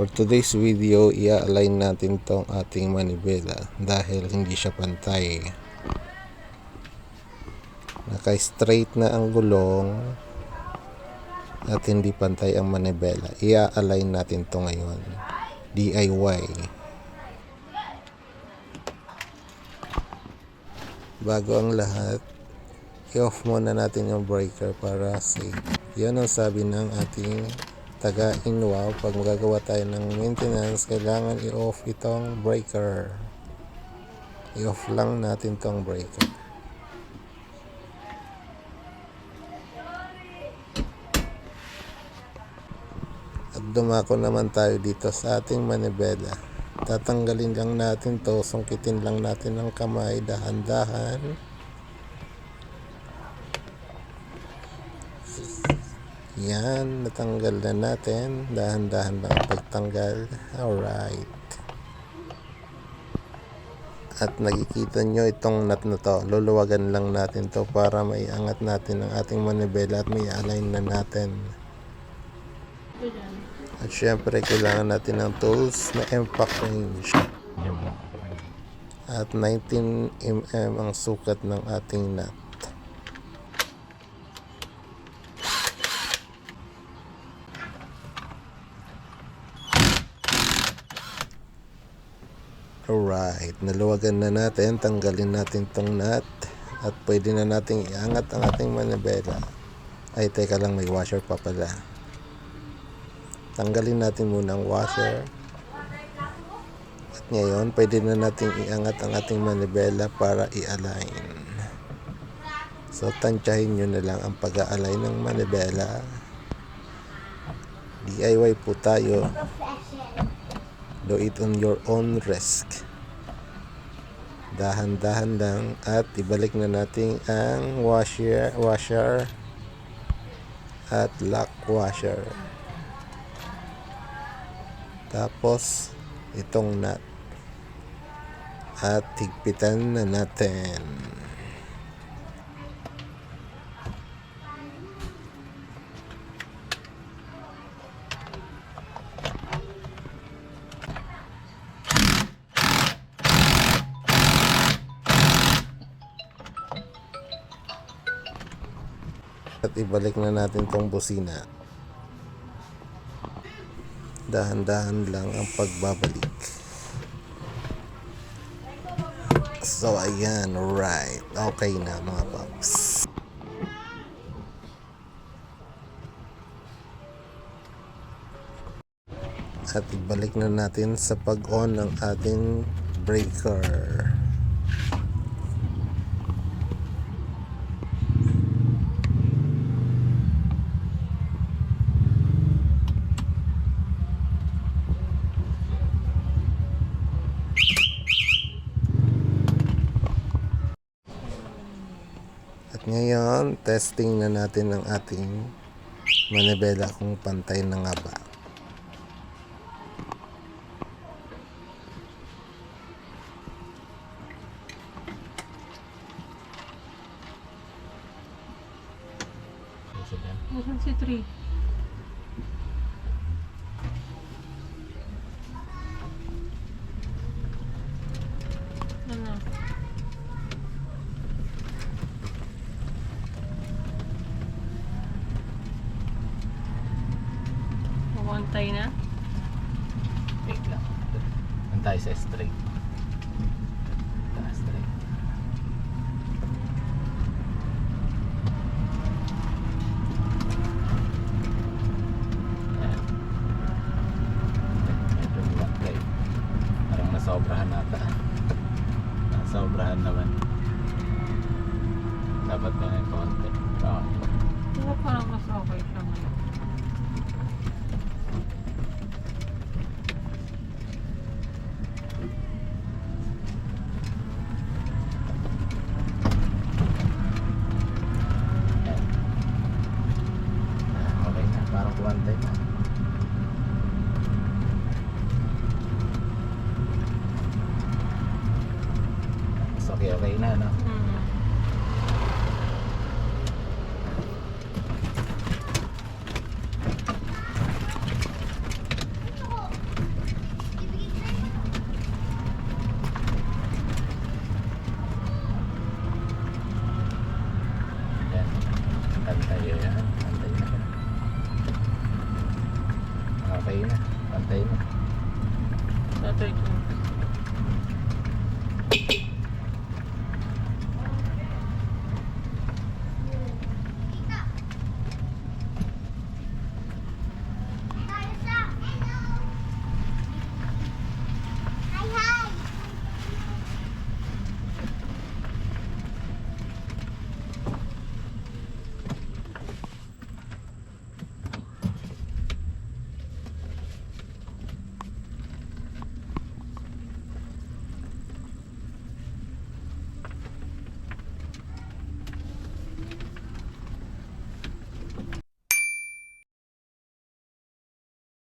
For today's video, i-align natin tong ating manibela dahil hindi siya pantay. Naka-straight na ang gulong at hindi pantay ang manibela. I-align natin to ngayon. DIY. Bago ang lahat, i-off muna natin yung breaker para safe. Yan ang sabi ng ating taga-Inwaw. Pag magagawa tayo ng maintenance, kailangan i-off itong breaker. I-off lang natin tong breaker. At dumako naman tayo dito sa ating manibela. Tatanggalin lang natin to, sungkitin lang natin ang kamay, dahan-dahan. Yan, natanggal na natin. Dahan-dahan lang ang pagtanggal. Alright. At nakikita nyo itong nut na to. Luluwagan lang natin to para maiangat natin ang ating manibela at may align na natin. At syempre kailangan natin ng tools na impact range. At 19 mm ang sukat ng ating nut. Alright, naluwagan na natin. Tanggalin natin tong nut at pwede na nating iangat ang ating manibela. Ay, teka lang, may washer pa pala. Tanggalin natin muna ang washer. At ngayon, pwede na nating iangat ang ating manibela para i-align. So, tansyahin nyo na lang ang pag-a-align ng manibela. DIY po tayo. Do it on your own risk. Dahan-dahan lang at ibalik na natin ang washer at lock washer. Tapos itong nut at higpitan na natin. At ibalik na natin tong busina. Dahan-dahan lang ang pagbabalik. So ayan, right. Okay na mga paps. At ibalik na natin sa pag-on ng ating breaker. At ngayon, testing na natin ang ating manibela kung pantay na nga ba. Nasaan si 3? Ano? Pumantay na? Wait lang. Antay sa straight. Straight. Ayan. Medyo buwak parang nasobrahan nata. Nasobrahan naman. Dapat na yung konti. Diba parang mas okay siya ngayon? Okay na, parang kuwantay na. So, okay na, no? okay na. Pantay na. Tatay ko.